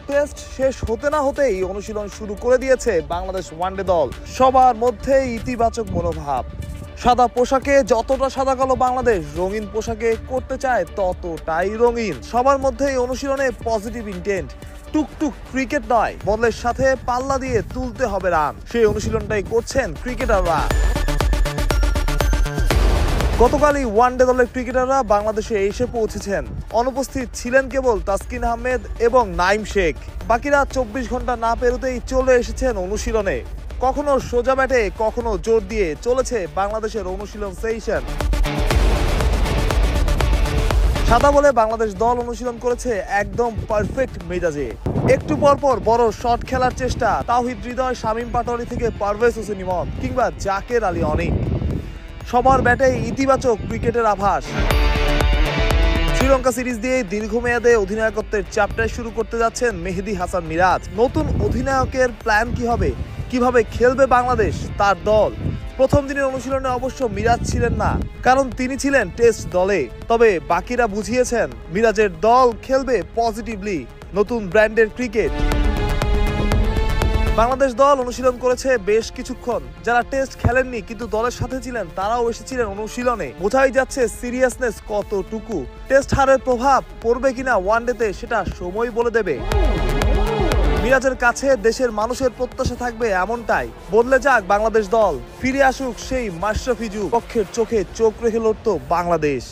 Test শেষ হতে না হতেই অনুশীলন শুরু করে দিয়েছে বাংলাদেশ ওয়ানডে দল। সবার মধ্যে ইতিবাচক মনোভাব। সাদা পোশাকে যতটা সাদা কালো বাংলাদেশ রঙিন পোশাকে করতে চায় ততটাই রঙিন। সবার মধ্যেই অনুশীলনে পজিটিভ ইন্টেন্ট। টুকটুক ক্রিকেট নয়, বলের সাথে পাল্লা দিয়ে তুলতে হবে রান, সেই অনুশীলনটাই করছেন ক্রিকেটাররা। গতকালই ওয়ানডে দলের ক্রিকেটাররা বাংলাদেশে এসে পৌঁছেছেন। অনুপস্থিত ছিলেন কেবল তাসকিন আহমেদ এবং নাইম শেখ। বাকিরা 24 ঘন্টা না পেরোতেই চলে এসেছেন অনুশীলনে। কখনো সোজা ব্যাটে, কখনো জোর দিয়ে চলেছে বাংলাদেশের অনুশীলন সেশন। সাদা বলে বাংলাদেশ দল অনুশীলন করেছে একদম পারফেক্ট মেজাজে। একটু পরপর বড় শট খেলার চেষ্টা তাওহিদ হৃদয়, শামীম পাটোয়ারি থেকে পারভেজ হোসেন ইমন কিংবা জাকের আলী অনিক। সবার ব্যাটে ইতিবাচক ক্রিকেটের আভাস। শ্রীলঙ্কা সিরিজ দিয়ে দীর্ঘমেয়াদে অধিনায়কত্বের চ্যাপ্টার শুরু করতে যাচ্ছেন মেহেদী হাসান মিরাজ। নতুন অধিনায়কের প্ল্যান কি হবে, কিভাবে খেলবে বাংলাদেশ, তার দল? প্রথম দিনের অনুশীলনে অবশ্য মিরাজ ছিলেন না, কারণ তিনি ছিলেন টেস্ট দলে। তবে বাকিরা বুঝিয়েছেন মিরাজের দল খেলবে পজিটিভলি, নতুন ব্র্যান্ডের ক্রিকেট। বাংলাদেশ দল অনুশীলন করেছে বেশ কিছুক্ষণ। যারা টেস্ট খেলেননি কিন্তু দলের সাথে ছিলেন তারাও এসেছিলেন অনুশীলনে। বোঝাই যাচ্ছে সিরিয়াসনেস কতটুকু। টেস্ট হারের প্রভাব পড়বে কিনা ওয়ানডেতে সেটা সময় বলে দেবে। মিরাজের কাছে দেশের মানুষের প্রত্যাশা থাকবে এমনটাই, বদলে যাক বাংলাদেশ দল, ফিরে আসুক সেই মাশরাফি যুগ, পক্ষের চোখে চোখ রেখে লড়ত বাংলাদেশ।